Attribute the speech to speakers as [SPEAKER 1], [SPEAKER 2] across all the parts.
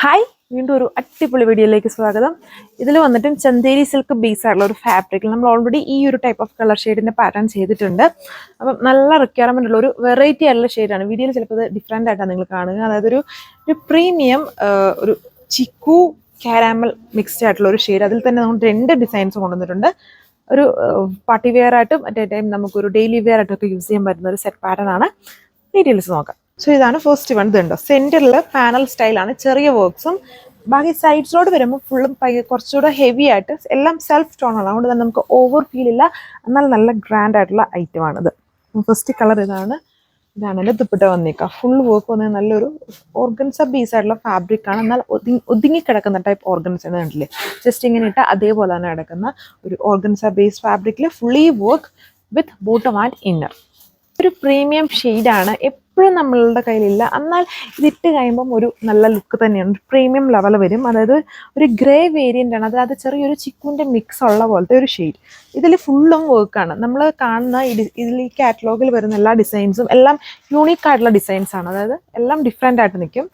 [SPEAKER 1] Hi, വീണ്ടും ഒരു അടിപൊളി വീഡിയോയിലേക്ക് സ്വാഗതം. ഇതിൽ വന്നിട്ടും ചന്തേരി സിൽക്ക് ബേസ് ആയിട്ടുള്ള ഒരു ഫാബ്രിക്കിൽ നമ്മൾ ഓൾറെഡി ഈ ഒരു ടൈപ്പ് ഓഫ് കളർ ഷെയ്ഡിന്റെ പാറ്റേൺ ചെയ്തിട്ടുണ്ട്. അപ്പം നല്ല റിക്വയർമെന്റ് ഉള്ള ഒരു വെറൈറ്റി ആയിട്ടുള്ള ഷെയ്ഡാണ്. വീഡിയോയിൽ ചിലപ്പോൾ ഇത് ഡിഫറെൻ്റ് ആയിട്ടാണ് നിങ്ങൾ കാണുക. അതായത് ഒരു പ്രീമിയം ഒരു ചിക്കു കാരാമൽ മിക്സ്ഡ് ആയിട്ടുള്ള ഒരു ഷെയ്ഡ്. അതിൽ തന്നെ നമ്മൾ 2 ഡിസൈൻസ് കൊണ്ടുവന്നിട്ടുണ്ട്. ഒരു പാർട്ടി വെയർ ആയിട്ടും അറ്റ് എ ടൈം നമുക്കൊരു ഡെയിലി വെയർ ആയിട്ടൊക്കെ യൂസ് ചെയ്യാൻ പറ്റുന്ന ഒരു സെറ്റ് പാറ്റേൺ ആണ്. ഡീറ്റെയിൽസ് നോക്കാം. സോ ഇതാണ് ഫസ്റ്റ് വൺ. ഇതുണ്ടോ, സെന്ററിൽ പാനൽ സ്റ്റൈലാണ്, ചെറിയ വർക്ക്സും. ബാക്കി സൈഡ്സിലോട്ട് വരുമ്പോൾ ഫുള്ളും കുറച്ചുകൂടെ ഹെവി ആയിട്ട് എല്ലാം സെൽഫ് ടോൺ ആണ്. അതുകൊണ്ട് തന്നെ നമുക്ക് ഓവർ ഫീൽ ഇല്ല, എന്നാൽ നല്ല ഗ്രാൻഡ് ആയിട്ടുള്ള ഐറ്റം ആണിത്. ഫസ്റ്റ് കളർ ഇതാണ് എൻ്റെ ദുപ്പട്ട വന്നേക്കാം. ഫുൾ വർക്ക് വന്നത് നല്ലൊരു ഓർഗൻസ ബേസ് ആയിട്ടുള്ള ഫാബ്രിക് ആണ്. എന്നാൽ ഒതുങ്ങി കിടക്കുന്ന ടൈപ്പ് ഓർഗൻസ എന്ന് കണ്ടില്ലേ, ജസ്റ്റ് ഇങ്ങനെ ഇട്ടാൽ അതേപോലെ തന്നെ കിടക്കുന്ന ഒരു ഓർഗൻസ ബേസ് ഫാബ്രിക്കിൽ fully work with bottom and inner. ഒരു പ്രീമിയം ഷെയ്ഡാണ്, എപ്പോഴും നമ്മളുടെ കയ്യിലില്ല. എന്നാൽ ഇതിട്ട് കഴിയുമ്പം ഒരു നല്ല ലുക്ക് തന്നെയാണ്, ഒരു പ്രീമിയം ലെവൽ വരും. അതായത് ഒരു ഗ്രേ വേരിയൻ്റ് ആണ്, അതായത് ചെറിയൊരു ചിക്കുവിൻ്റെ മിക്സ് ഉള്ള പോലത്തെ ഒരു ഷെയ്ഡ്. ഇതിൽ ഫുള്ളും വർക്കാണ്. നമ്മൾ കാണുന്ന ഇതിൽ ഈ കാറ്റലോഗിൽ വരുന്ന എല്ലാ ഡിസൈൻസും എല്ലാം യൂണീക്ക് ആയിട്ടുള്ള ഡിസൈൻസ് ആണ്. അതായത് എല്ലാം ഡിഫറെൻ്റ് ആയിട്ട് നിൽക്കും.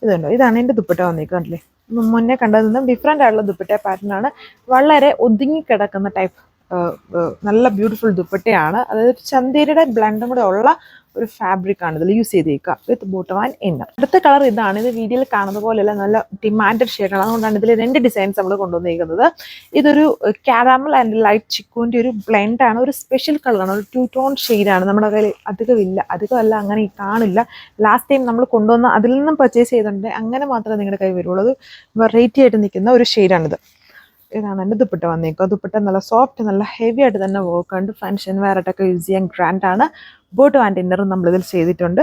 [SPEAKER 1] ഇതുണ്ടോ, ഇതാണ് എൻ്റെ ദുപ്പട്ട വന്നിരിക്കുന്നത്. മുന്നേ കണ്ടതിൽ നിന്നും ഡിഫറെൻ്റ് ആയിട്ടുള്ള ദുപ്പട്ട പാറ്റേൺ ആണ്. വളരെ ഒതുങ്ങിക്കിടക്കുന്ന ടൈപ്പ് നല്ല ബ്യൂട്ടിഫുൾ ദുപ്പട്ടയാണ്. അതായത് ചന്തേരിയുടെ ബ്ലെൻഡും കൂടെ ഉള്ള ഒരു ഫാബ്രിക് ആണ് ഇതിൽ യൂസ് ചെയ്തേക്കുക വിത്ത് ബോട്ടം ആൻഡ് ഇന്നർ. അടുത്ത കളർ ഇതാണ്. ഇത് വീഡിയോയിൽ കാണുന്ന പോലെയല്ല, നല്ല ഡിമാൻഡഡ് ഷെയ്ഡാണ്. അതുകൊണ്ടാണ് ഇതിൽ 2 ഡിസൈൻസ് നമ്മൾ കൊണ്ടുവന്നിരിക്കുന്നത്. ഇതൊരു കാരാമൽ ആൻഡ് ലൈറ്റ് ചിക്കുവിൻ്റെ ഒരു ബ്ലെൻഡാണ്. ഒരു സ്പെഷ്യൽ കളറാണ്, ഒരു 2 ടോൺ ഷെയ്ഡാണ്. നമ്മുടെ കയ്യിൽ അധികമല്ല, അങ്ങനെ കാണില്ല. ലാസ്റ്റ് ടൈം നമ്മൾ കൊണ്ടുവന്ന അതിൽ നിന്നും പർച്ചേസ് ചെയ്തിട്ടുണ്ട്, അങ്ങനെ മാത്രമേ നിങ്ങളുടെ കയ്യിൽ വരുള്ളൂ. അത് വെറൈറ്റി ആയിട്ട് നിൽക്കുന്ന ഒരു ഷെയ്ഡാണിത്. ഇതാണ് എൻ്റെ ദുപ്പട്ട വന്നേക്കുക. ദുപ്പട്ട നല്ല സോഫ്റ്റ്, നല്ല ഹെവി ആയിട്ട് തന്നെ വർക്ക് ഉണ്ട്. ഫങ്ഷൻ വെയർ ആയിട്ടൊക്കെ യൂസ് ചെയ്യാൻ ഗ്രാൻഡ് ആണ്. ബോട്ടം ആൻഡ് ഇന്നറും നമ്മളിതിൽ ചെയ്തിട്ടുണ്ട്.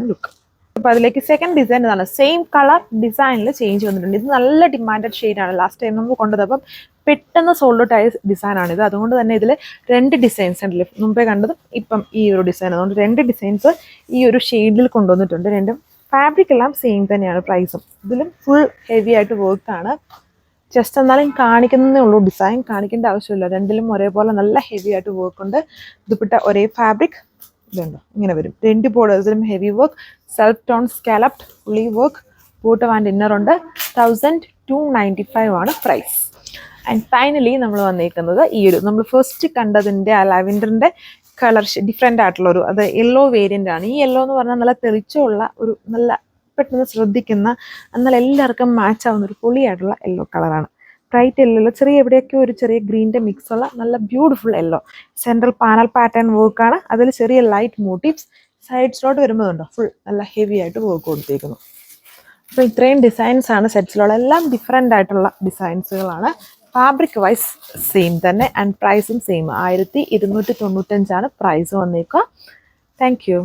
[SPEAKER 1] ലുക്ക്. അപ്പോൾ അതിലേക്ക് സെക്കൻഡ് ഡിസൈൻ ഇതാണ്. സെയിം കളർ ഡിസൈനിൽ ചേഞ്ച് വന്നിട്ടുണ്ട്. ഇത് നല്ല ഡിമാൻഡഡ് ഷെയ്ഡാണ്. ലാസ്റ്റ് ടൈം നമ്മൾ കൊണ്ടുവന്നപ്പം പെട്ടെന്ന് സോൾഡ് ഔട്ട് ആയ ഡിസൈനാണിത്. അതുകൊണ്ട് തന്നെ ഇതിൽ 2 ഡിസൈൻസ് ഉണ്ടല്ലേ, മുമ്പേ കണ്ടതും ഇപ്പം ഈ ഒരു ഡിസൈൻ. അതുകൊണ്ട് 2 ഡിസൈൻസ് ഈ ഒരു ഷെയ്ഡിൽ കൊണ്ടുവന്നിട്ടുണ്ട്. രണ്ടും ഫാബ്രിക് എല്ലാം സെയിം തന്നെയാണ്, പ്രൈസും. ഇതിലും ഫുൾ ഹെവി ആയിട്ട് വർക്കാണ്. ജസ്റ്റ് എന്നാലും കാണിക്കുന്നതേ ഉള്ളൂ, ഡിസൈൻ കാണിക്കേണ്ട ആവശ്യമില്ല. രണ്ടിലും ഒരേപോലെ നല്ല ഹെവി ആയിട്ട് വർക്ക് ഉണ്ട്. ദുപ്പട്ട ഒരേ ഫാബ്രിക്. ഇതുണ്ടോ, ഇങ്ങനെ വരും. 2 ബോർഡേഴ്സിലും heavy work, self tone scalloped fully work, bottom and inner ഉണ്ട്. 1295 ആണ് പ്രൈസ്. ആൻഡ് ഫൈനലി നമ്മൾ വന്നിരിക്കുന്നത് ഈ ഒരു നമ്മൾ ഫസ്റ്റ് കണ്ടതിൻ്റെ ആ ലാവൻഡറിൻ്റെ കളർ ഡിഫറെൻ്റ് ആയിട്ടുള്ള ഒരു, അത് യെല്ലോ വേരിയൻ്റ് ആണ്. ഈ യെല്ലോ എന്ന് പറഞ്ഞാൽ നല്ല തെളിച്ചമുള്ള ഒരു, നല്ല പെട്ടെന്ന് ശ്രദ്ധിക്കുന്ന, എന്നാൽ എല്ലാവർക്കും മാച്ച് ആവുന്ന ഒരു പൊളിയായിട്ടുള്ള യെല്ലോ കളറാണ്. ബ്രൈറ്റ് യെല്ലോ, ചെറിയ എവിടെയൊക്കെ ഒരു ചെറിയ ഗ്രീൻ്റെ മിക്സ് ഉള്ള നല്ല beautiful yellow. Central panel pattern വർക്കാണ്. അതിൽ ചെറിയ ലൈറ്റ് മോട്ടീവ്സ്. സൈഡ്സിലോട്ട് വരുമ്പോഴുണ്ടോ ഫുൾ നല്ല ഹെവി ആയിട്ട് വർക്ക് കൊടുത്തേക്കുന്നു. അപ്പോൾ ഇത്രയും ഡിസൈൻസ് ആണ് സെറ്റ്സിലുള്ള. എല്ലാം ഡിഫറെൻ്റ് ആയിട്ടുള്ള ഡിസൈൻസുകളാണ്. ഫാബ്രിക് വൈസ് സെയിം തന്നെ ആൻഡ് പ്രൈസും സെയിം. 1295 പ്രൈസ് വന്നേക്കുക. Thank U.